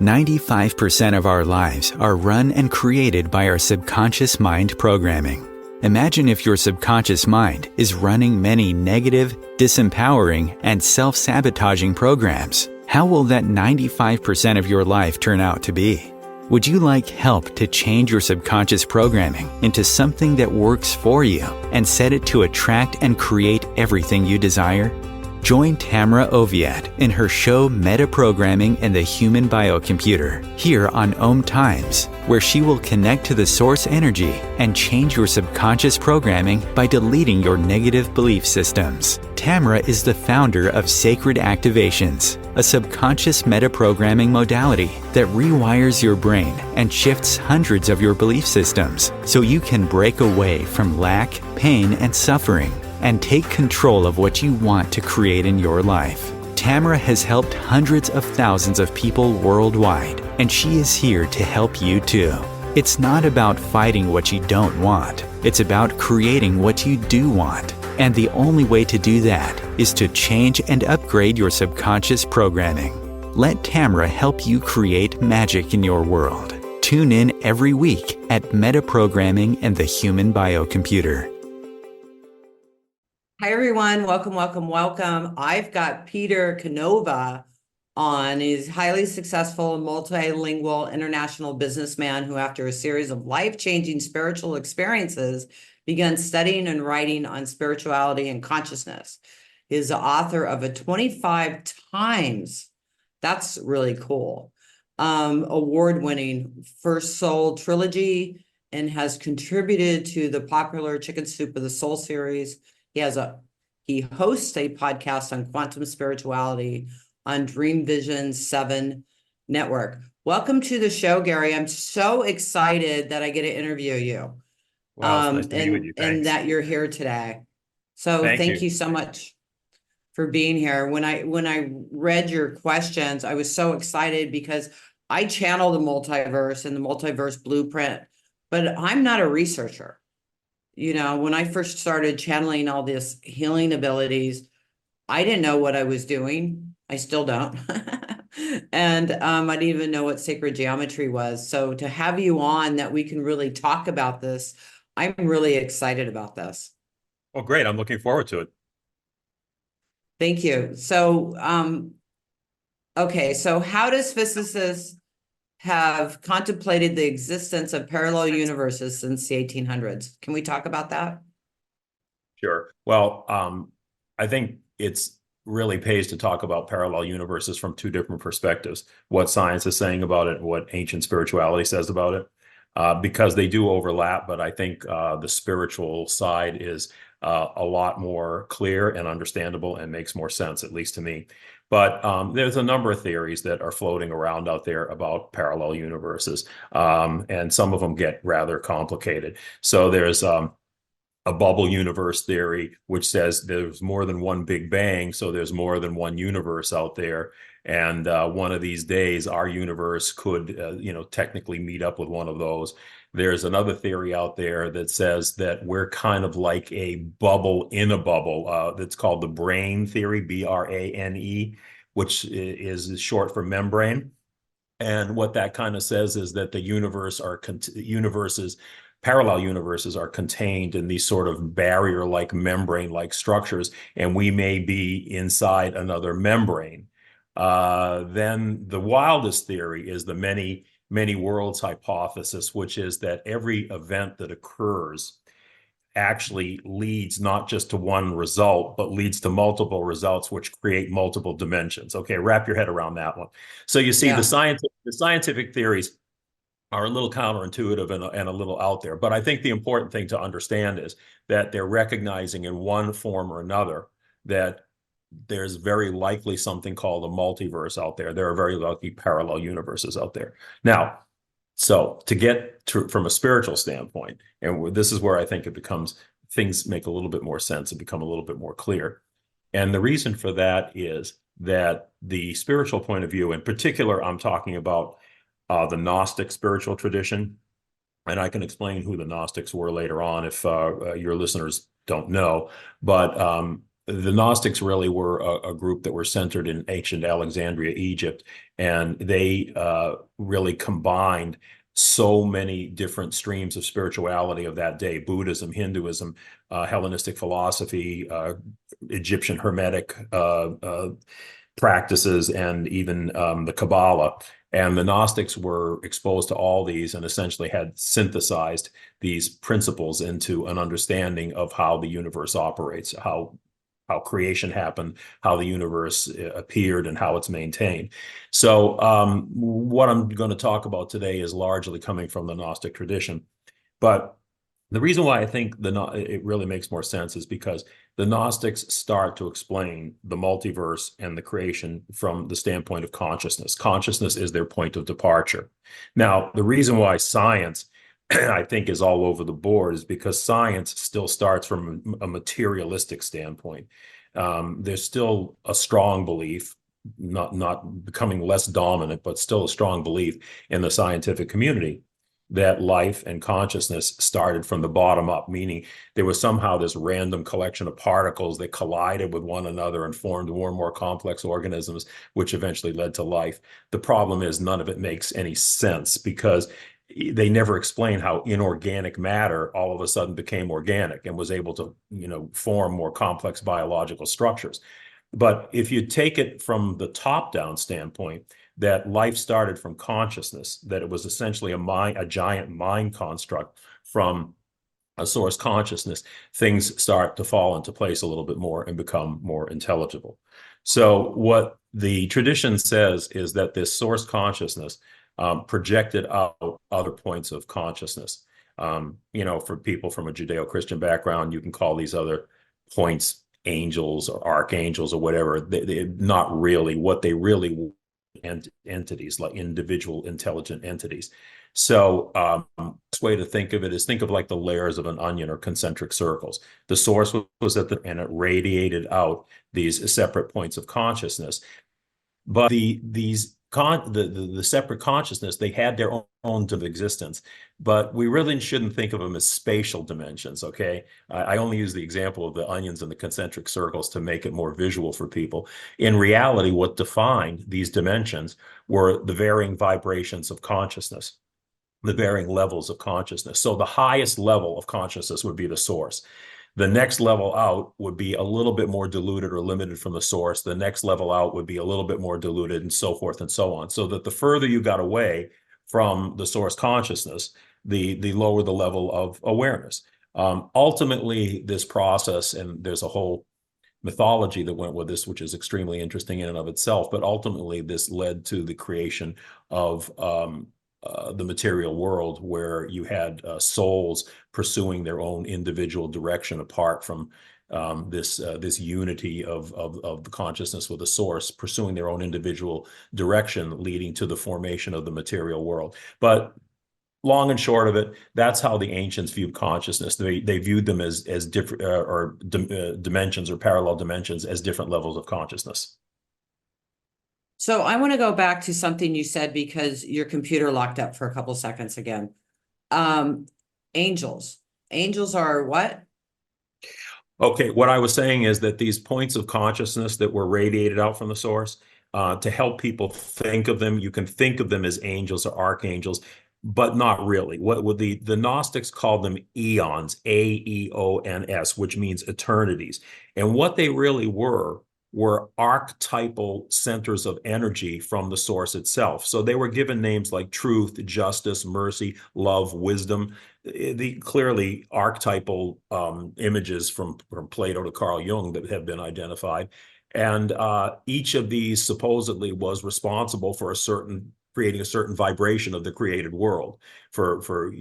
95% of our lives are run and created by our subconscious mind programming. Imagine if your subconscious mind is running many negative, disempowering, and self-sabotaging programs. How will that 95% of your life turn out to be? Would you like help to change your subconscious programming into something that works for you and set it to attract and create everything you desire? Join Tamara Oviatt in her show Metaprogramming and the Human Biocomputer here on Om Times, where she will connect to the source energy and change your subconscious programming by deleting your negative belief systems. Tamara is the founder of Sacred Activations, a subconscious metaprogramming modality that rewires your brain and shifts hundreds of your belief systems so you can break away from lack, pain, and suffering and take control of what you want to create in your life. Tamara has helped hundreds of thousands of people worldwide, and she is here to help you too. It's not about fighting what you don't want. It's about creating what you do want. And the only way to do that is to change and upgrade your subconscious programming. Let Tamara help you create magic in your world. Tune in every week at Metaprogramming and the Human Biocomputer. Hi, everyone. Welcome. I've got Peter Canova on. He's highly successful, multilingual, international businessman who, after a series of life-changing spiritual experiences, began studying and writing on spirituality and consciousness. He is the author of a 25 times, that's really cool, award-winning First Souls Trilogy, and has contributed to the popular Chicken Soup of the Soul series. He hosts a podcast on quantum spirituality on Dream Vision 7 network. Welcome to the show, Gary. I'm so excited that I get to interview you. Wow, it's nice to be with you. Thanks. And that you're here today. So thank you so much for being here. When I read your questions, I was so excited because I channel the multiverse and the multiverse blueprint, but I'm not a researcher. You know, when I first started channeling all these healing abilities, I didn't know what I was doing. I still don't. And I didn't even know what sacred geometry was. So to have you on that we can really talk about this, I'm really excited about this. Well, great. I'm looking forward to it. Thank you. So, okay. So how does physicists have contemplated the existence of parallel universes since the 1800s? Can we talk about that? Sure. Well, I think it's really pays to talk about parallel universes from two different perspectives, what science is saying about it, what ancient spirituality says about it, because they do overlap. But I think the spiritual side is a lot more clear and understandable and makes more sense, at least to me. But there's a number of theories that are floating around out there about parallel universes, and some of them get rather complicated. So there's a bubble universe theory, which says there's more than one Big Bang, so there's more than one universe out there. And one of these days, our universe could, technically meet up with one of those. There's another theory out there that says that we're kind of like a bubble in a bubble. That's called the brain theory, BRANE, which is short for membrane. And what that kind of says is that the parallel universes are contained in these sort of barrier-like, membrane-like structures, and we may be inside another membrane. Then the wildest theory is the many worlds hypothesis, which is that every event that occurs actually leads not just to one result, but leads to multiple results, which create multiple dimensions. Okay, wrap your head around that one. So you see, the scientific theories are a little counterintuitive and a little out there. But I think the important thing to understand is that they're recognizing in one form or another that there's very likely something called a multiverse out there. There are very likely parallel universes out there. Now, so to get to, from a spiritual standpoint, and this is where I think things make a little bit more sense and become a little bit more clear. And the reason for that is that the spiritual point of view, in particular, I'm talking about the gnostic spiritual tradition, and I can explain who the Gnostics were later on if your listeners don't know. But the Gnostics really were a group that were centered in ancient Alexandria, Egypt, and they really combined so many different streams of spirituality of that day: Buddhism, Hinduism, Hellenistic philosophy, Egyptian Hermetic practices, and even the Kabbalah. And the Gnostics were exposed to all these and essentially had synthesized these principles into an understanding of how the universe operates, how creation happened, how the universe appeared, and how it's maintained. So what I'm going to talk about today is largely coming from the Gnostic tradition. But the reason why I think it really makes more sense is because the Gnostics start to explain the multiverse and the creation from the standpoint of consciousness. Consciousness is their point of departure. Now, the reason why science, I think, is all over the board is because science still starts from a materialistic standpoint. There's still a strong belief, not becoming less dominant, but still a strong belief in the scientific community that life and consciousness started from the bottom up, meaning there was somehow this random collection of particles that collided with one another and formed more and more complex organisms, which eventually led to life. The problem is none of it makes any sense because they never explain how inorganic matter all of a sudden became organic and was able to, form more complex biological structures. But if you take it from the top-down standpoint, that life started from consciousness, that it was essentially a giant mind construct from a source consciousness, things start to fall into place a little bit more and become more intelligible. So what the tradition says is that this source consciousness projected out other points of consciousness. For people from a Judeo-Christian background, you can call these other points angels or archangels or whatever. They're not really what they really were. Entities, like individual intelligent entities. So this way to think of it is think of like the layers of an onion or concentric circles. The source was at and it radiated out these separate points of consciousness. But the separate consciousness, they had their own of existence, but we really shouldn't think of them as spatial dimensions, okay? I only use the example of the onions and the concentric circles to make it more visual for people. In reality, what defined these dimensions were the varying vibrations of consciousness, the varying levels of consciousness. So the highest level of consciousness would be the source. The next level out would be a little bit more diluted or limited from the source. The next level out would be a little bit more diluted, and so forth and so on. So that the further you got away from the source consciousness, the lower the level of awareness. Ultimately, this process, and there's a whole mythology that went with this, which is extremely interesting in and of itself, but ultimately this led to the creation of the material world, where you had souls pursuing their own individual direction apart from this unity of the consciousness with the source, pursuing their own individual direction, leading to the formation of the material world. But long and short of it, that's how the ancients viewed consciousness. They viewed them as different dimensions or parallel dimensions, as different levels of consciousness. So I want to go back to something you said because your computer locked up for a couple seconds again. Angels. Angels are what? Okay, what I was saying is that these points of consciousness that were radiated out from the source, to help people think of them, you can think of them as angels or archangels, but not really. What would the Gnostics called them eons, A-E-O-N-S, which means eternities. And what they really were archetypal centers of energy from the source itself. So they were given names like truth, justice, mercy, love, wisdom, the clearly archetypal images from Plato to Carl Jung that have been identified. And each of these supposedly was responsible for creating a certain vibration of the created world, for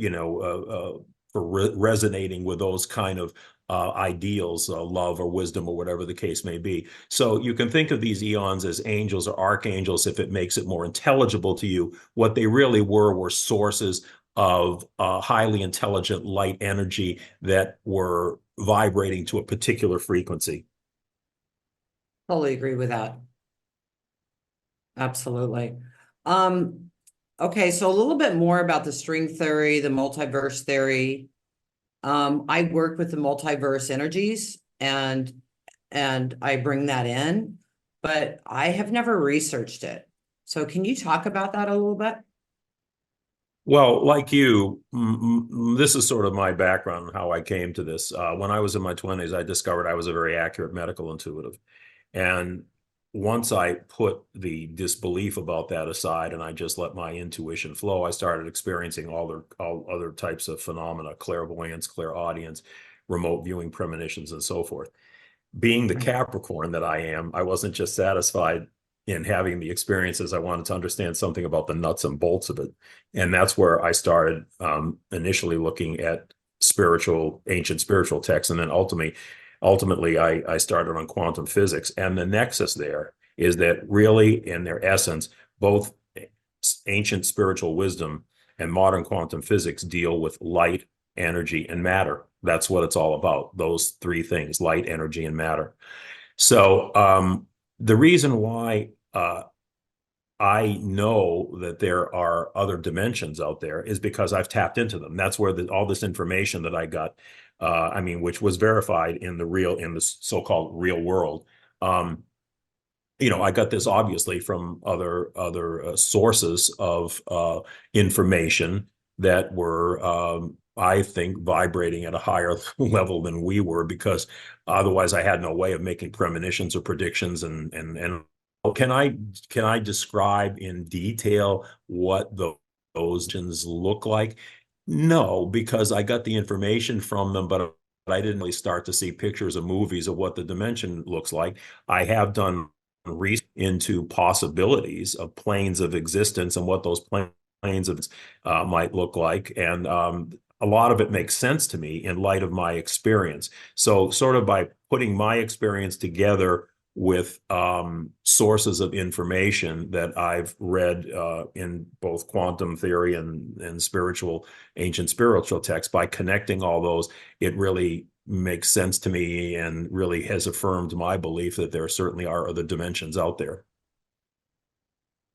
resonating with those kind of ideals, love or wisdom or whatever the case may be. So you can think of these eons as angels or archangels if it makes it more intelligible to you. What they really were sources of highly intelligent light energy that were vibrating to a particular frequency. Totally agree with that. Absolutely. Okay, so a little bit more about the string theory, the multiverse theory. I work with the multiverse energies, and and I bring that in, but I have never researched it. So can you talk about that a little bit? Well, like you, this is sort of my background, how I came to this. When I was in my 20s, I discovered I was a very accurate medical intuitive. And once I put the disbelief about that aside and I just let my intuition flow, I started experiencing all other types of phenomena, clairvoyance, clairaudience, remote viewing premonitions, and so forth. Being the Right. Capricorn that I am, I wasn't just satisfied in having the experiences. I wanted to understand something about the nuts and bolts of it. And that's where I started initially looking at ancient spiritual texts. And then ultimately I started on quantum physics. And the nexus there is that really, in their essence, both ancient spiritual wisdom and modern quantum physics deal with light, energy, and matter. That's what it's all about, those three things: light, energy, and matter. So the reason why I know that there are other dimensions out there is because I've tapped into them. That's where all this information that I got, which was verified in the so-called real world. I got this obviously from other sources of information that were, I think, vibrating at a higher level than we were, because otherwise I had no way of making premonitions or predictions. And can I describe in detail what those visions look like? No, because I got the information from them, but I didn't really start to see pictures of movies of what the dimension looks like. I have done research into possibilities of planes of existence and what those planes of might look like. And a lot of it makes sense to me in light of my experience. So sort of by putting my experience together with sources of information that I've read in both quantum theory and ancient spiritual texts, by connecting all those, it really makes sense to me and really has affirmed my belief that there certainly are other dimensions out there.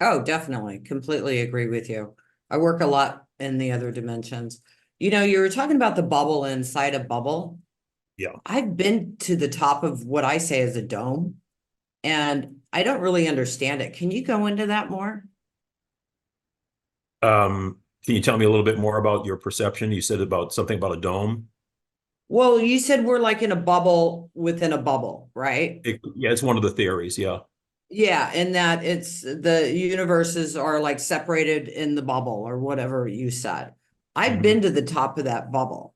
Oh, definitely. Completely agree with you. I work a lot in the other dimensions. You were talking about the bubble inside a bubble. Yeah. I've been to the top of what I say is a dome, and I don't really understand it. Can you go into that more? Can you tell me a little bit more about your perception? You said something about a dome. Well, you said we're like in a bubble within a bubble, right? Yeah, it's one of the theories. Yeah. Yeah, and that it's the universes are like separated in the bubble or whatever you said. I've been to the top of that bubble.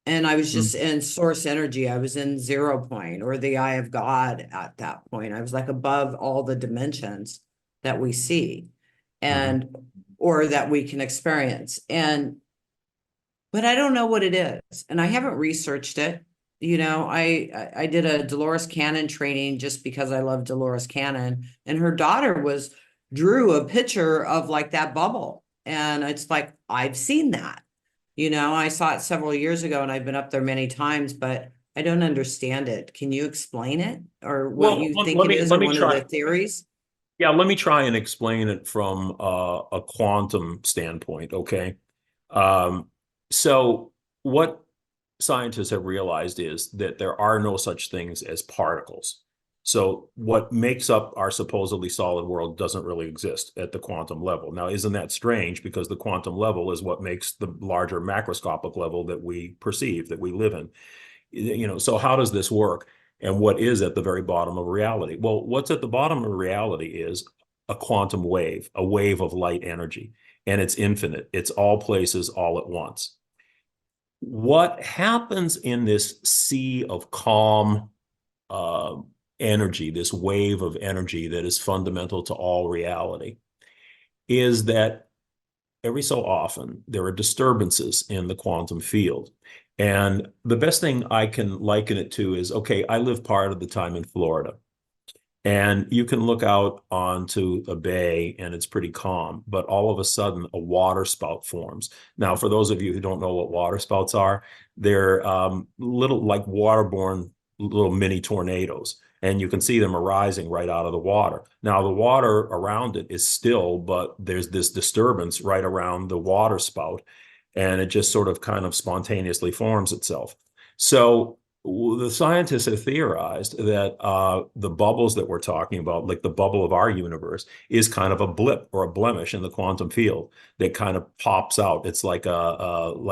And I was just in source energy. I was in 0 point or the eye of God at that point. I was like above all the dimensions that we see and or that we can experience. But I don't know what it is. And I haven't researched it. I did a Dolores Cannon training just because I love Dolores Cannon. And her daughter drew a picture of like that bubble. And it's like, I've seen that. I saw it several years ago and I've been up there many times, but I don't understand it. Can you explain it or what you think it is or one of the theories? Yeah, let me try and explain it from a quantum standpoint, okay? So what scientists have realized is that there are no such things as particles. So what makes up our supposedly solid world doesn't really exist at the quantum level. Now, isn't that strange? Because the quantum level is what makes the larger macroscopic level that we perceive, that we live in. So how does this work? And what is at the very bottom of reality? Well, what's at the bottom of reality is a quantum wave, a wave of light energy, and it's infinite. It's all places all at once. What happens in this sea of calm energy, this wave of energy that is fundamental to all reality, is that every so often there are disturbances in the quantum field. And the best thing I can liken it to is, okay, I live part of the time in Florida. And you can look out onto a bay and it's pretty calm, but all of a sudden a water spout forms. Now, for those of you who don't know what water spouts are, they're little like waterborne little mini tornadoes. And you can see them arising right out of the water. Now, the water around it is still, but there's this disturbance right around the water spout. And it just sort of kind of spontaneously forms itself. So the scientists have theorized that the bubbles that we're talking about, like the bubble of our universe, is kind of a blip or a blemish in the quantum field that kind of pops out. It's like oh,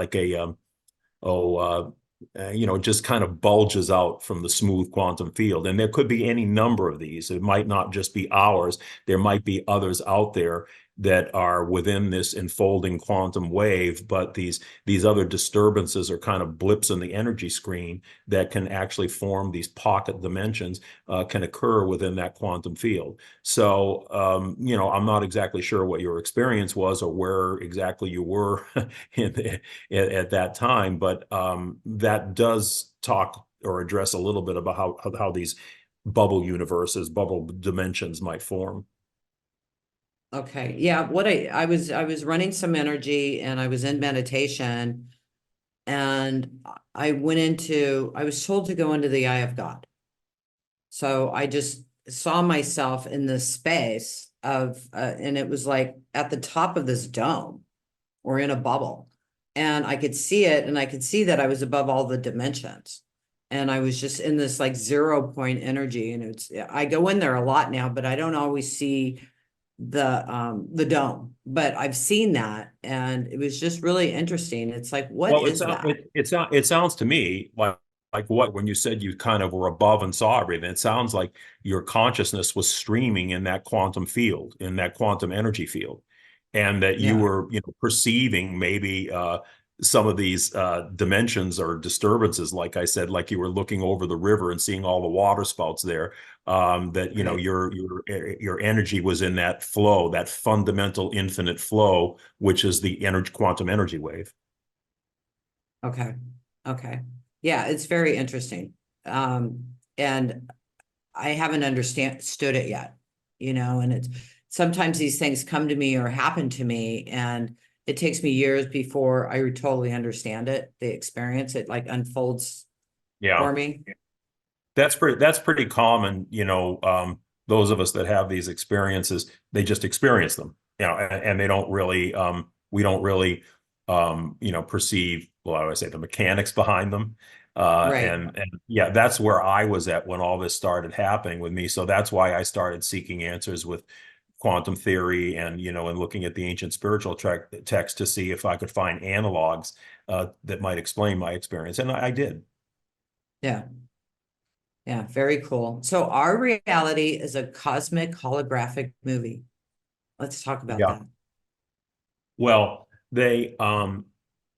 just kind of bulges out from the smooth quantum field. And there could be any number of these. It might not just be ours. There might be others out there that are within this enfolding quantum wave, but these other disturbances are kind of blips in the energy screen that can actually form these pocket dimensions, can occur within that quantum field. So, I'm not exactly sure what your experience was or where exactly you were at that time, but that does talk or address a little bit about how these bubble universes, bubble dimensions might form. Okay. Yeah. What I was running some energy and I was in meditation, and I was told to go into the eye of God. So I just saw myself in this space and it was like at the top of this dome or in a bubble. And I could see it, and I could see that I was above all the dimensions. And I was just in this like 0 point energy. And I go in there a lot now, but I don't always see the dome, but I've seen that, and it was just really interesting. It's like, what is that? It sounds to me like what, when you said you kind of were above and saw everything, it sounds like your consciousness was streaming in that quantum field, in that quantum energy field, and that you were, perceiving maybe some of these dimensions or disturbances, like I said, like you were looking over the river and seeing all the water spouts there. That your energy was in that flow, that fundamental infinite flow, which is the quantum energy wave. Okay. Yeah, it's very interesting. And I haven't understood it yet, and it's sometimes these things come to me or happen to me, and it takes me years before I totally understand it, the experience. It like unfolds for me. That's pretty common. Those of us that have these experiences, they just experience them, and they don't really, we don't really, perceive, well, I would say, the mechanics behind them. Right. And yeah, that's where I was at when all this started happening with me. So that's why I started seeking answers with quantum theory and, and looking at the ancient spiritual text to see if I could find analogs that might explain my experience. And I did. Yeah. Yeah, very cool. So our reality is a cosmic holographic movie. Let's talk about that. Well,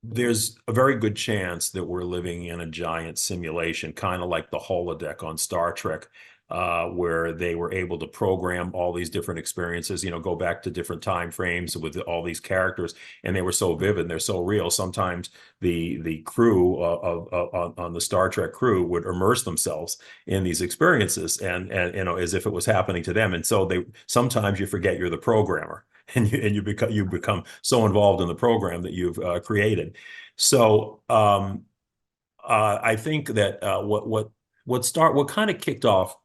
there's a very good chance that we're living in a giant simulation, kind of like the holodeck on Star Trek, where they were able to program all these different experiences, go back to different time frames with all these characters, and they were so vivid and they're so real. Sometimes the crew on the Star Trek crew would immerse themselves in these experiences and as if it was happening to them. And so sometimes you forget you're the programmer. And you become so involved in the program that you've created. So I think that what kind of kicked off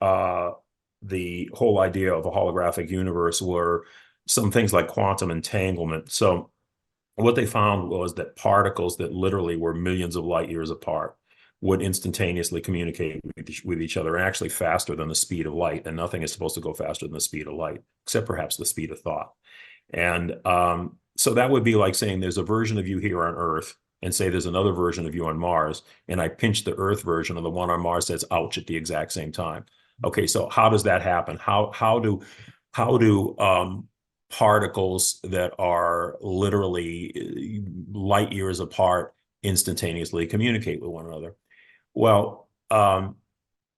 the whole idea of a holographic universe were some things like quantum entanglement. So what they found was that particles that literally were millions of light years apart would instantaneously communicate with each other, and actually faster than the speed of light. And nothing is supposed to go faster than the speed of light, except perhaps the speed of thought. And so that would be like saying there's a version of you here on Earth, and say there's another version of you on Mars, and I pinch the Earth version, and the one on Mars says ouch at the exact same time. Okay, so how does that happen? How do particles that are literally light years apart instantaneously communicate with one another? Well,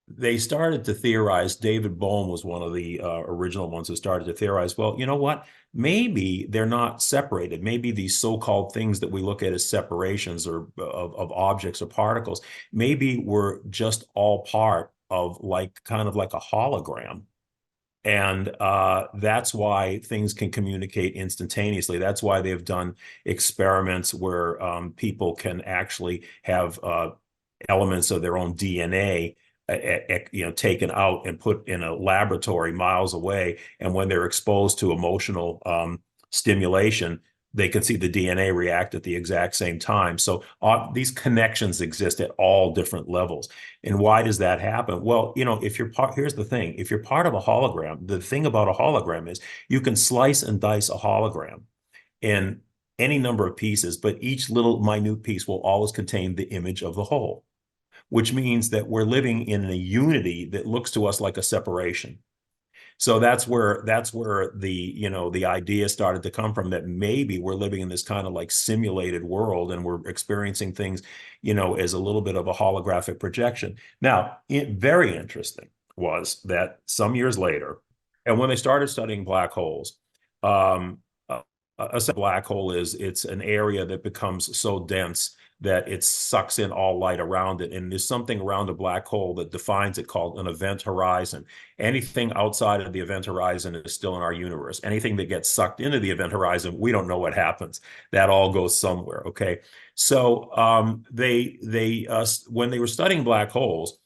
they started to theorize. David Bohm was one of the original ones who started to theorize, well, you know what? Maybe they're not separated. Maybe these so-called things that we look at as separations or of objects or particles, maybe we're just all part of kind of like a hologram. And that's why things can communicate instantaneously. That's why they've done experiments where people can actually have elements of their own DNA, taken out and put in a laboratory miles away. And when they're exposed to emotional stimulation, they can see the DNA react at the exact same time. So these connections exist at all different levels. And why does that happen? Well, if you're here's the thing, if you're part of a hologram, the thing about a hologram is you can slice and dice a hologram in any number of pieces, but each little minute piece will always contain the image of the whole, which means that we're living in a unity that looks to us like a separation. So that's where the idea started to come from, that maybe we're living in this kind of like simulated world and we're experiencing things, as a little bit of a holographic projection. Now, very interesting was that some years later, and when they started studying black holes, a black hole it's an area that becomes so dense that it sucks in all light around it. And there's something around a black hole that defines it called an event horizon. Anything outside of the event horizon is still in our universe. Anything that gets sucked into the event horizon, we don't know what happens. That all goes somewhere, okay? So when they were studying black holes,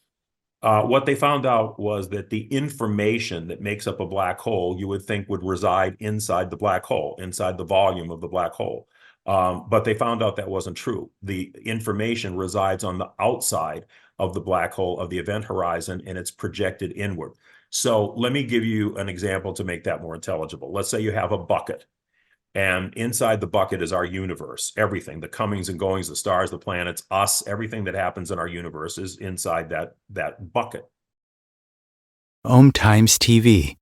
what they found out was that the information that makes up a black hole, you would think would reside inside the black hole, inside the volume of the black hole. But they found out that wasn't true. The information resides on the outside of the black hole, of the event horizon, and it's projected inward. So let me give you an example to make that more intelligible. Let's say you have a bucket, and inside the bucket is our universe. Everything, the comings and goings, the stars, the planets, us, everything that happens in our universe is inside that bucket. Om Times TV.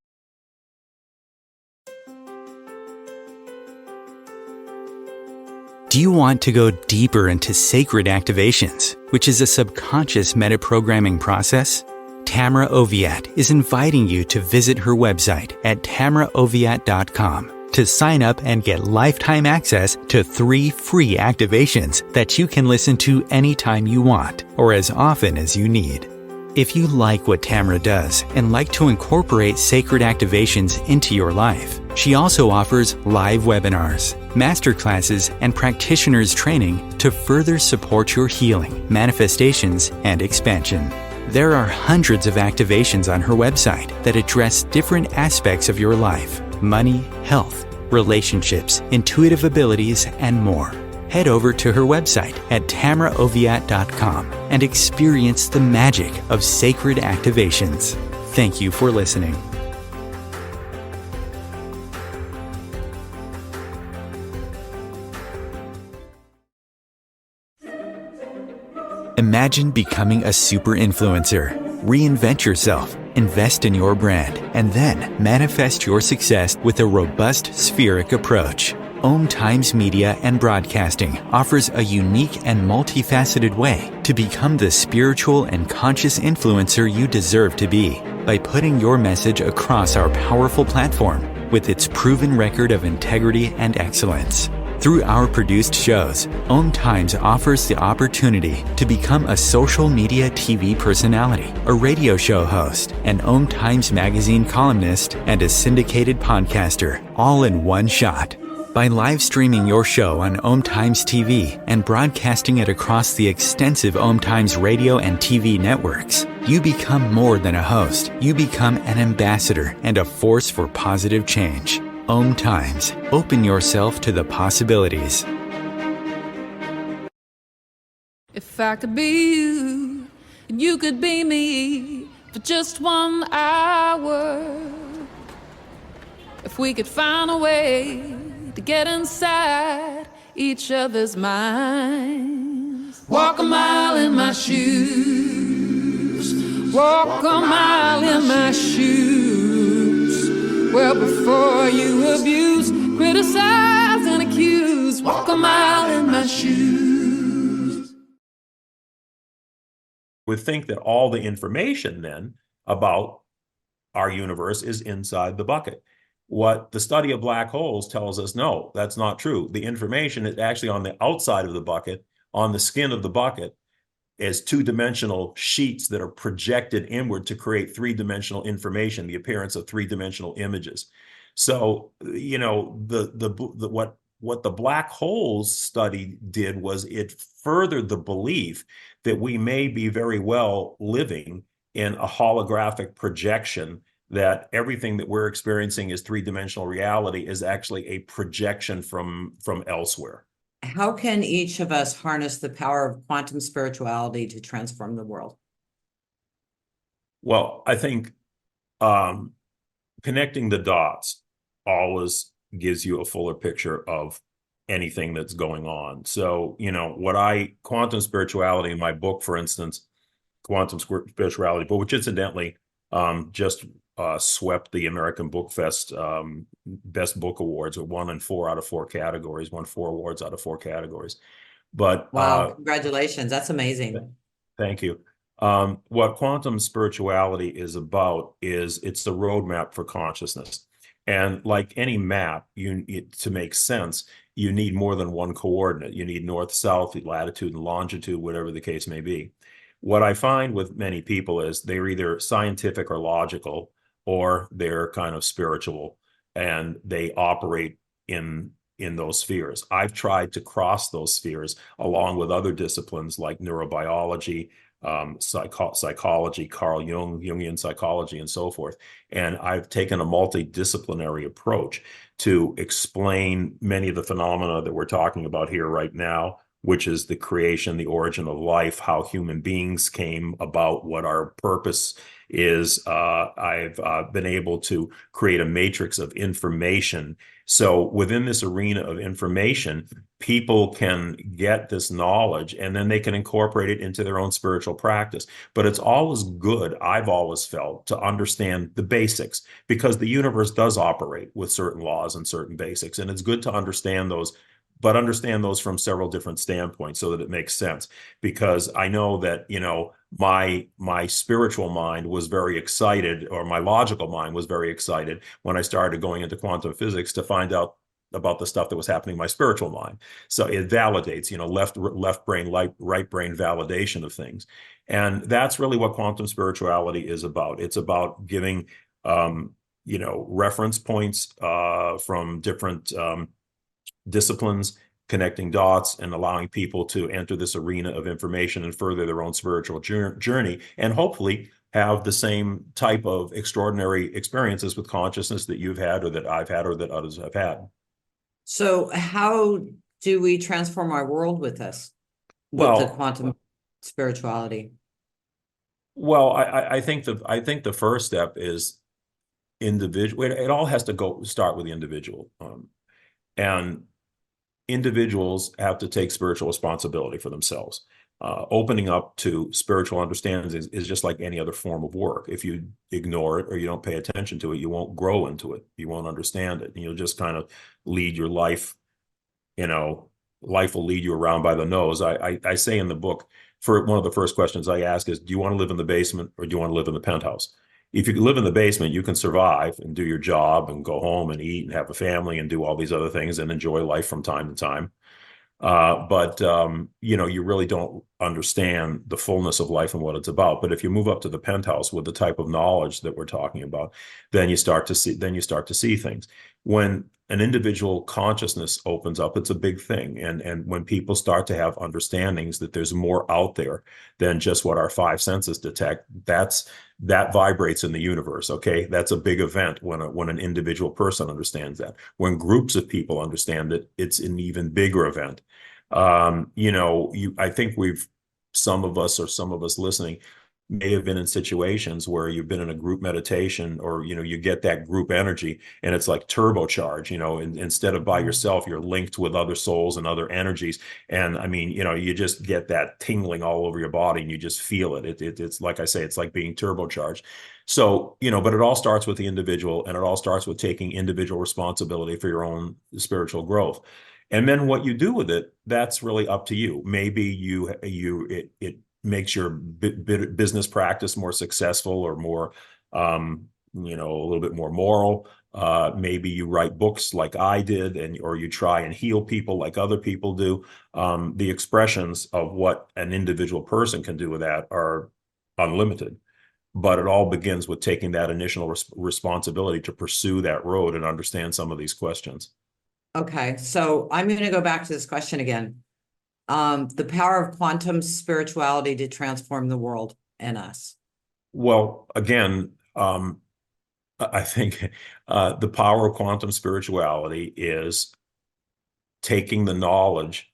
Do you want to go deeper into sacred activations, which is a subconscious metaprogramming process? Tamra Oviatt is inviting you to visit her website at tamraoviatt.com to sign up and get lifetime access to 3 free activations that you can listen to anytime you want or as often as you need. If you like what Tamra does and like to incorporate sacred activations into your life, she also offers live webinars, masterclasses, and practitioners training to further support your healing, manifestations, and expansion. There are hundreds of activations on her website that address different aspects of your life: money, health, relationships, intuitive abilities, and more. Head over to her website at tamraoviatt.com and experience the magic of sacred activations. Thank you for listening. Imagine becoming a super influencer. Reinvent yourself, invest in your brand, and then manifest your success with a robust spheric approach. Om Times Media and Broadcasting offers a unique and multifaceted way to become the spiritual and conscious influencer you deserve to be by putting your message across our powerful platform with its proven record of integrity and excellence. Through our produced shows, Om Times offers the opportunity to become a social media TV personality, a radio show host, an Om Times magazine columnist, and a syndicated podcaster, all in one shot. By live streaming your show on Om Times TV and broadcasting it across the extensive Om Times radio and TV networks, you become more than a host. You become an ambassador and a force for positive change. Om Times. Open yourself to the possibilities. If I could be you, and you could be me for just 1 hour. If we could find a way to get inside each other's minds. Walk a mile in my shoes. Walk a mile in my shoes. Well, before you abuse, criticize, and accuse, walk a mile in my shoes. We think that all the information then about our universe is inside the bucket. What the study of black holes tells us, no, that's not true. The information is actually on the outside of the bucket, on the skin of the bucket, as 2-dimensional sheets that are projected inward to create 3-dimensional information, the appearance of 3-dimensional images. So, what the black holes study did was it furthered the belief that we may be very well living in a holographic projection that everything that we're experiencing as three-dimensional reality is actually a projection from elsewhere. How can each of us harness the power of quantum spirituality to transform the world? Well, I think connecting the dots always gives you a fuller picture of anything that's going on. So, quantum spirituality in my book, for instance, Quantum Spirituality, but which incidentally just swept the American Book Fest Best Book Awards. It won in 4 out of 4 categories, won 4 awards out of 4 categories. But wow, congratulations. That's amazing. Thank you. What quantum spirituality is about is it's the roadmap for consciousness. And like any map, to make sense, you need more than one coordinate. You need north, south, latitude, and longitude, whatever the case may be. What I find with many people is they're either scientific or logical, or they're kind of spiritual, and they operate in those spheres. I've tried to cross those spheres along with other disciplines like neurobiology, psychology, Carl Jung, Jungian psychology, and so forth. And I've taken a multidisciplinary approach to explain many of the phenomena that we're talking about here right now, which is the creation, the origin of life, how human beings came about, what our purpose is. I've been able to create a matrix of information. So within this arena of information, people can get this knowledge and then they can incorporate it into their own spiritual practice. But it's always good, I've always felt, to understand the basics, because the universe does operate with certain laws and certain basics. And it's good to understand those, but understand those from several different standpoints so that it makes sense. Because I know that, my spiritual mind was very excited, or my logical mind was very excited when I started going into quantum physics to find out about the stuff that was happening in my spiritual mind. So it validates, left brain, right brain validation of things. And that's really what quantum spirituality is about. It's about giving, reference points from different disciplines, connecting dots, and allowing people to enter this arena of information and further their own spiritual journey, and hopefully have the same type of extraordinary experiences with consciousness that you've had, or that I've had, or that others have had. So how do we transform our world with this, with the quantum spirituality? Well, I think the first step is individual. It all has to start with the individual, and individuals have to take spiritual responsibility for themselves. Opening up to spiritual understandings is just like any other form of work. If you ignore it or you don't pay attention to it, you won't grow into it. You won't understand it. And you'll just kind of lead your life. Life will lead you around by the nose. I say in the book, for one of the first questions I ask is, do you want to live in the basement or do you want to live in the penthouse? If you live in the basement, you can survive and do your job and go home and eat and have a family and do all these other things and enjoy life from time to time. But you really don't understand the fullness of life and what it's about. But if you move up to the penthouse with the type of knowledge that we're talking about, then you start to see things. When an individual consciousness opens up, it's a big thing. And when people start to have understandings that there's more out there than just what our 5 senses detect, that vibrates in the universe. Okay, that's a big event when an individual person understands that. When groups of people understand it, it's an even bigger event. I think some of us listening may have been in situations where you've been in a group meditation, or you get that group energy and it's like turbocharge, instead of by yourself, you're linked with other souls and other energies. And I mean, you just get that tingling all over your body and you just feel it. It's like I say, it's like being turbocharged. So, but it all starts with the individual, and it all starts with taking individual responsibility for your own spiritual growth. And then what you do with it, that's really up to you. Maybe it makes your business practice more successful, or more, a little bit more moral. Maybe you write books like I did, or you try and heal people like other people do. The expressions of what an individual person can do with that are unlimited. But it all begins with taking that initial responsibility to pursue that road and understand some of these questions. Okay, so I'm going to go back to this question again. The power of quantum spirituality to transform the world and us. Well, again, I think the power of quantum spirituality is taking the knowledge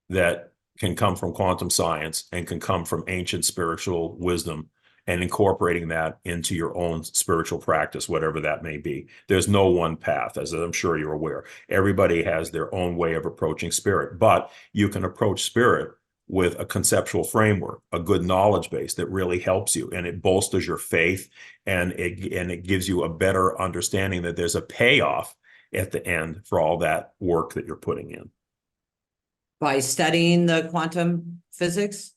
that can come from quantum science and can come from ancient spiritual wisdom and incorporating that into your own spiritual practice, whatever that may be. There's no one path, as I'm sure you're aware. Everybody has their own way of approaching spirit, but you can approach spirit with a conceptual framework, a good knowledge base that really helps you, and it bolsters your faith, and it gives you a better understanding that there's a payoff at the end for all that work that you're putting in. By studying the quantum physics?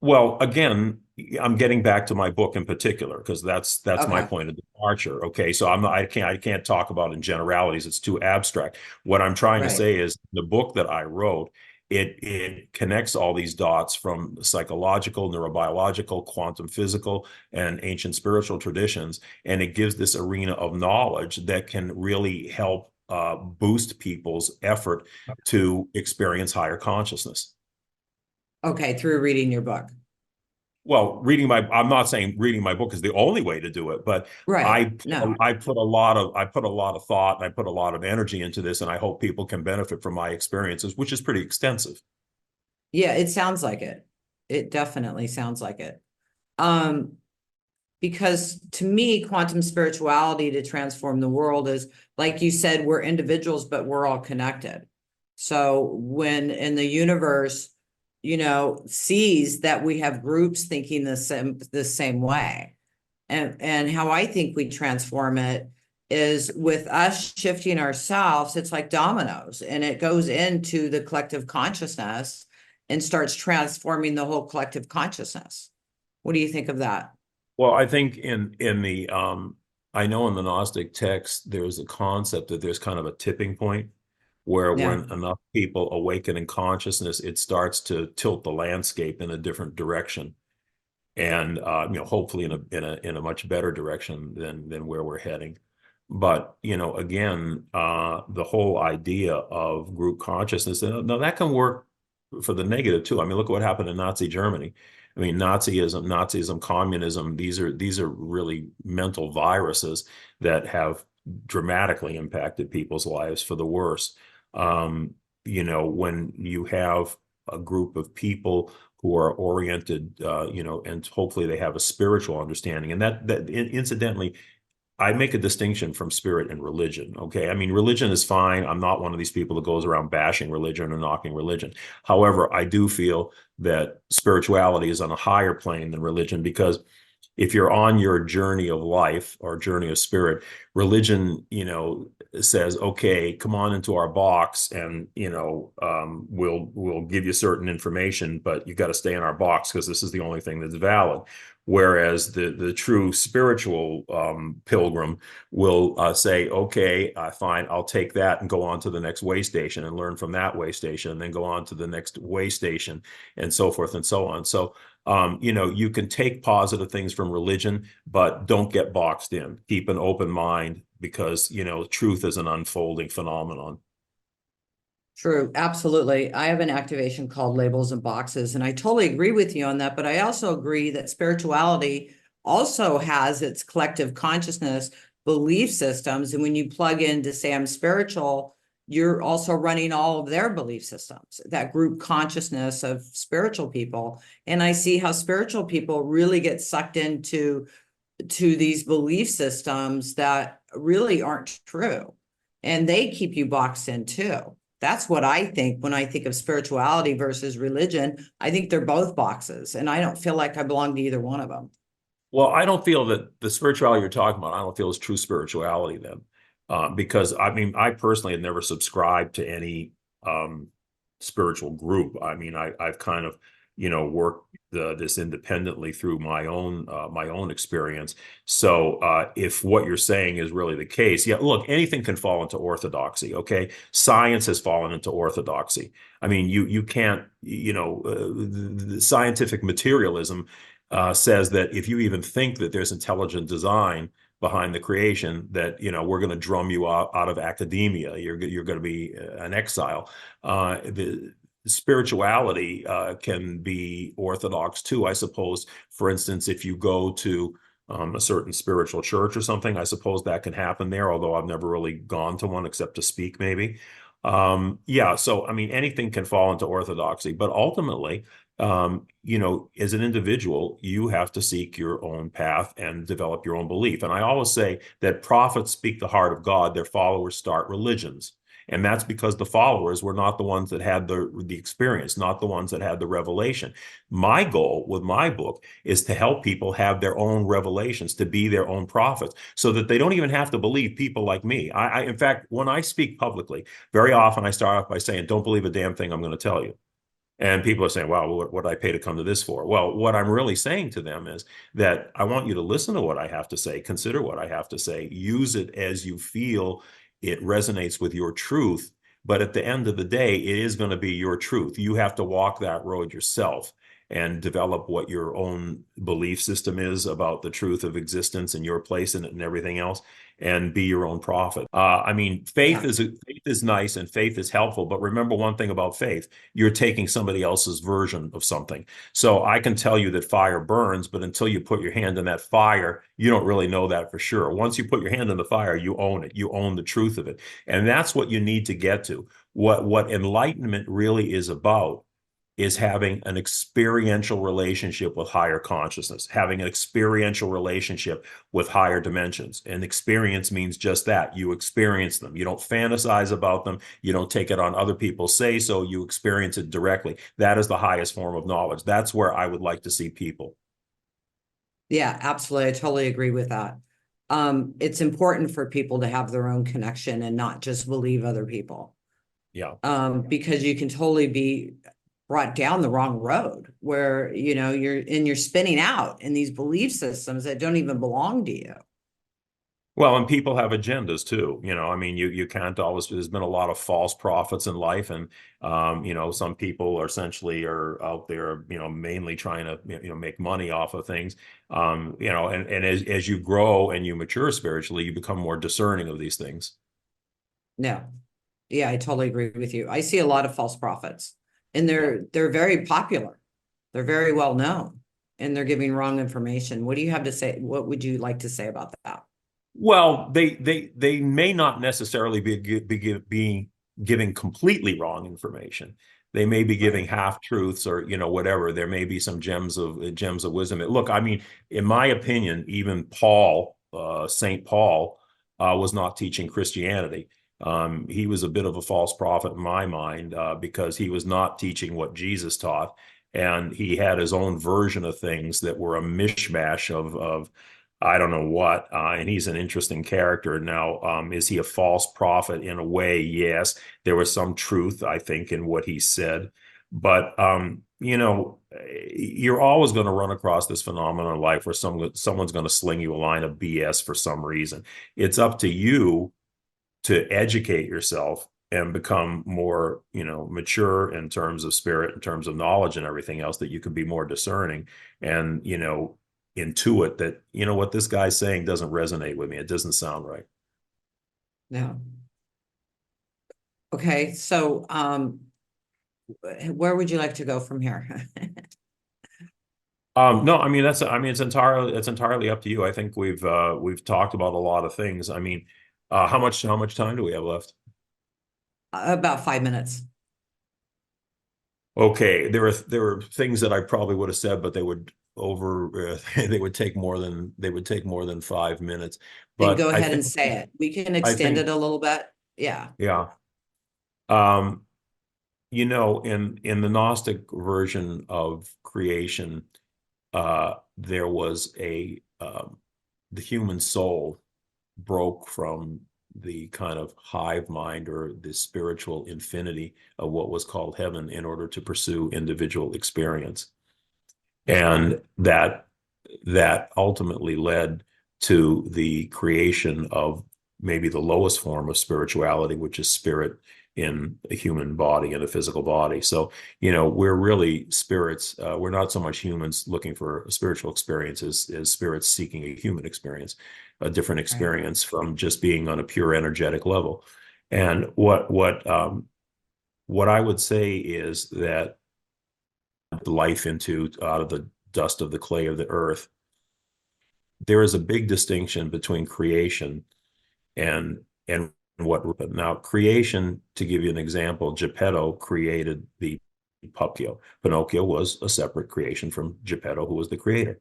Well, again, I'm getting back to my book in particular, because that's my point of departure. Okay, so I can't talk about in generalities. It's too abstract. What I'm trying to say is the book that I wrote, it connects all these dots from psychological, neurobiological, quantum physical, and ancient spiritual traditions, and it gives this arena of knowledge that can really help boost people's effort to experience higher consciousness. Okay, through reading your book. Well, I'm not saying reading my book is the only way to do it, but I put a lot of thought and I put a lot of energy into this, and I hope people can benefit from my experiences, which is pretty extensive. Yeah, it sounds like it. It definitely sounds like it. Because to me, quantum spirituality to transform the world is, like you said, we're individuals, but we're all connected. So when in the universe, sees that we have groups thinking the same way. And how I think we transform it is with us shifting ourselves. It's like dominoes, and it goes into the collective consciousness and starts transforming the whole collective consciousness. What do you think of that? Well, I think in the I know in the Gnostic text, there's a concept that there's kind of a tipping point where when enough people awaken in consciousness, it starts to tilt the landscape in a different direction, and hopefully in a much better direction than where we're heading. But again, the whole idea of group consciousness, now that can work for the negative too. I mean, look at what happened in Nazi Germany. I mean, Nazism, communism, these are really mental viruses that have dramatically impacted people's lives for the worse. When you have a group of people who are oriented, and hopefully they have a spiritual understanding, and that incidentally, I make a distinction from spirit and religion. Okay. I mean, religion is fine. I'm not one of these people that goes around bashing religion or knocking religion. However, I do feel that spirituality is on a higher plane than religion, because if you're on your journey of life or journey of spirit, religion, says, okay, come on into our box, and we'll give you certain information, but you got to stay in our box because this is the only thing that's valid. Whereas the true spiritual pilgrim will say, okay, fine, I'll take that and go on to the next way station and learn from that way station, and then go on to the next way station, and so forth and so on. So, you can take positive things from religion, but don't get boxed in. Keep an open mind, because, truth is an unfolding phenomenon. True, absolutely. I have an activation called Labels and Boxes, and I totally agree with you on that. But I also agree that spirituality also has its collective consciousness belief systems. And when you plug in to say I'm spiritual, you're also running all of their belief systems, that group consciousness of spiritual people. And I see how spiritual people really get sucked into these belief systems that really aren't true. And they keep you boxed in too. That's what I think when I think of spirituality versus religion. I think they're both boxes, and I don't feel like I belong to either one of them. Well, I don't feel that the spirituality you're talking about, I don't feel is true spirituality then. Because I mean, I personally had never subscribed to any spiritual group. I mean, I've kind of, worked this independently through my own experience. So if what you're saying is really the case, yeah, look, anything can fall into orthodoxy. Okay, science has fallen into orthodoxy. I mean, you can't, the scientific materialism says that if you even think that there's intelligent design behind the creation, that we're going to drum you out of academia. You're going to be an exile. The spirituality can be orthodox too, I suppose. For instance, if you go to a certain spiritual church or something. I suppose that can happen there, although I've never really gone to one except to speak, maybe. Yeah, so I mean, anything can fall into orthodoxy, but ultimately, as an individual, you have to seek your own path and develop your own belief. And I always say that prophets speak the heart of God, their followers start religions. And that's because the followers were not the ones that had the experience, not the ones that had the revelation. My goal with my book is to help people have their own revelations, to be their own prophets, so that they don't even have to believe people like me. In fact, when I speak publicly, very often I start off by saying, don't believe a damn thing I'm going to tell you. And people are saying, wow, what did I pay to come to this for? Well, what I'm really saying to them is that I want you to listen to what I have to say, consider what I have to say, use it as you feel it resonates with your truth. But at the end of the day, it is going to be your truth. You have to walk that road yourself and develop what your own belief system is about the truth of existence and your place in it and everything else, and be your own prophet. I mean, faith is nice and faith is helpful, but remember one thing about faith: you're taking somebody else's version of something. So I can tell you that fire burns, but until you put your hand in that fire, you don't really know that for sure. Once you put your hand in the fire, you own it. You own the truth of it. And that's what you need to get to. What enlightenment really is about is having an experiential relationship with higher consciousness, having an experiential relationship with higher dimensions. And experience means just that. You experience them. You don't fantasize about them. You don't take it on other people's say so. You experience it directly. That is the highest form of knowledge. That's where I would like to see people. Yeah, absolutely. I totally agree with that. It's important for people to have their own connection and not just believe other people. Yeah. Because you can totally be brought down the wrong road where, you're spinning out in these belief systems that don't even belong to you. Well, and people have agendas too. I mean, you can't always, there's been a lot of false prophets in life. And, some people are out there, mainly trying to, make money off of things. And as you grow and you mature spiritually, you become more discerning of these things. No. Yeah, I totally agree with you. I see a lot of false prophets. And they're very popular. They're very well known, and they're giving wrong information. What do you have to say? What would you like to say about that? Well, they may not necessarily be giving completely wrong information. They may be giving half truths or whatever. There may be some gems of wisdom. Look, I mean, in my opinion, even Paul, Saint Paul, was not teaching Christianity. He was a bit of a false prophet in my mind, because he was not teaching what Jesus taught, and he had his own version of things that were a mishmash of I don't know what. And he's an interesting character. Now, is he a false prophet? In a way, yes. There was some truth, I think, in what he said, but you're always going to run across this phenomenon in life where someone's going to sling you a line of BS for some reason. It's up to you to educate yourself and become more, mature in terms of spirit, in terms of knowledge and everything else, that you could be more discerning and, intuit that, what this guy's saying doesn't resonate with me. It doesn't sound right. No. Okay. So, where would you like to go from here? No, I mean, it's entirely up to you. I think we've talked about a lot of things. I mean, how much time do we have left? About 5 minutes. Okay, there were things that I probably would have said, but they would take more than 5 minutes. But then go ahead and say it. We can extend it a little bit. Yeah. Yeah. In the Gnostic version of creation, there was the human soul broke from the kind of hive mind or the spiritual infinity of what was called heaven in order to pursue individual experience. And that ultimately led to the creation of maybe the lowest form of spirituality, which is spirit in a human body, in a physical body. So, we're really spirits. We're not so much humans looking for a spiritual experience as spirits seeking a human experience, a different experience from just being on a pure energetic level. And what I would say is that life out of the dust of the clay of the earth, there is a big distinction between creation and what. Now, creation, to give you an example, Geppetto created the Pinocchio. Pinocchio was a separate creation from Geppetto, who was the creator.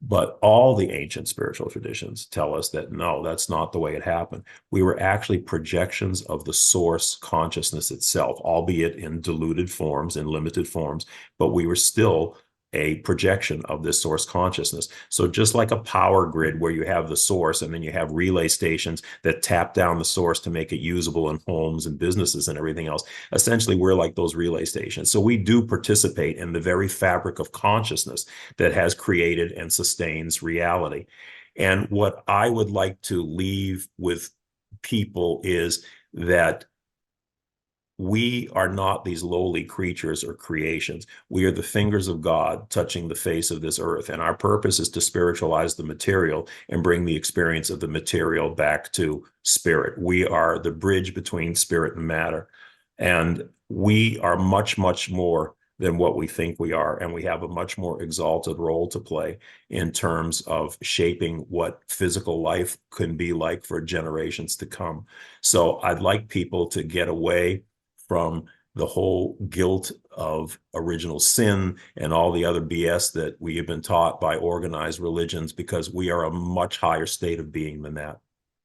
But all the ancient spiritual traditions tell us that no, that's not the way it happened. We were actually projections of the source consciousness itself, albeit in diluted forms, in limited forms, but we were still a projection of this source consciousness. So just like a power grid where you have the source and then you have relay stations that tap down the source to make it usable in homes and businesses and everything else, essentially we're like those relay stations. So we do participate in the very fabric of consciousness that has created and sustains reality. And what I would like to leave with people is that we are not these lowly creatures or creations. We are the fingers of God touching the face of this earth. And our purpose is to spiritualize the material and bring the experience of the material back to spirit. We are the bridge between spirit and matter. And we are much, much more than what we think we are. And we have a much more exalted role to play in terms of shaping what physical life can be like for generations to come. So I'd like people to get away from the whole guilt of original sin and all the other BS that we have been taught by organized religions, because we are a much higher state of being than that.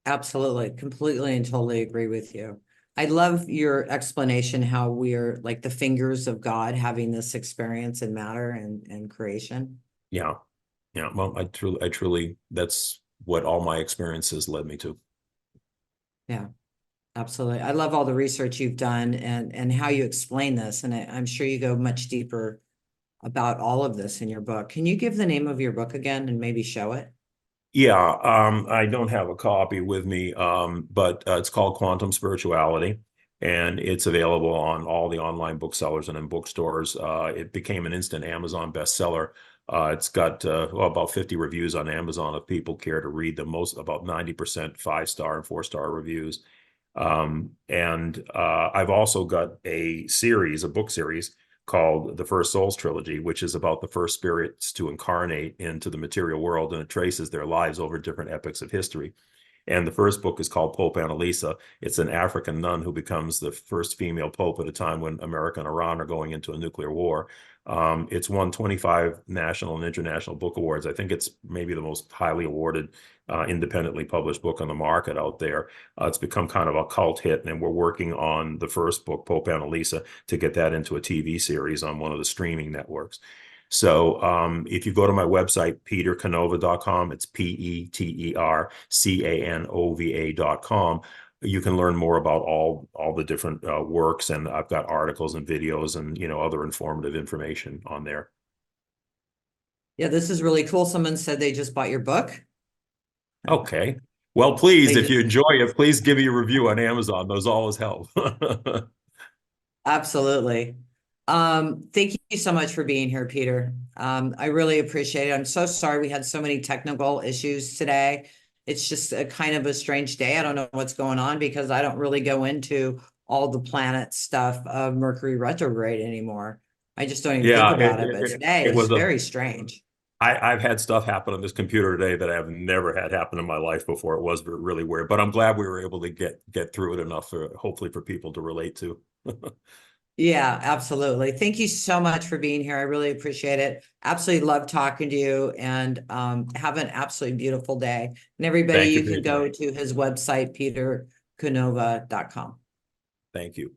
Absolutely. Completely and totally agree with you. I love your explanation how we are like the fingers of God having this experience in matter and creation. Yeah. Yeah. Well, I truly, that's what all my experiences led me to. Yeah. Absolutely. I love all the research you've done and how you explain this. And I'm sure you go much deeper about all of this in your book. Can you give the name of your book again and maybe show it? Yeah, I don't have a copy with me, but it's called Quantum Spirituality, and it's available on all the online booksellers and in bookstores. It became an instant Amazon bestseller. It's got about 50 reviews on Amazon if people care to read them. About 90% 5-star and 4-star reviews. And I've also got a book series called the First Souls Trilogy, which is about the first spirits to incarnate into the material world, and it traces their lives over different epochs of history. And the first book is called Pope Annalisa. It's an African nun who becomes the first female pope at a time when America and Iran are going into a nuclear war. It's won 25 national and international book awards. I think it's maybe the most highly awarded independently published book on the market out there. It's become kind of a cult hit, and we're working on the first book, Pope Annalisa, to get that into a TV series on one of the streaming networks. So if you go to my website, petercanova.com, it's PeterCanova.com, you can learn more about all the different works, and I've got articles and videos and other informative information on there. Yeah, this is really cool. Someone said they just bought your book. Okay. Well, please, if you enjoy it, please give me a review on Amazon. Those always help. Absolutely. Thank you so much for being here, Peter. I really appreciate it. I'm so sorry we had so many technical issues today. It's just a kind of a strange day. I don't know what's going on because I don't really go into all the planet stuff of Mercury retrograde anymore. I just don't even think about it. But today it was very strange. I've had stuff happen on this computer today that I've never had happen in my life before. It was really weird, but I'm glad we were able to get through it enough for hopefully for people to relate to. Yeah, absolutely. Thank you so much for being here. I really appreciate it. Absolutely love talking to you, and have an absolutely beautiful day. And everybody, you can go to his website, petercanova.com. Thank you.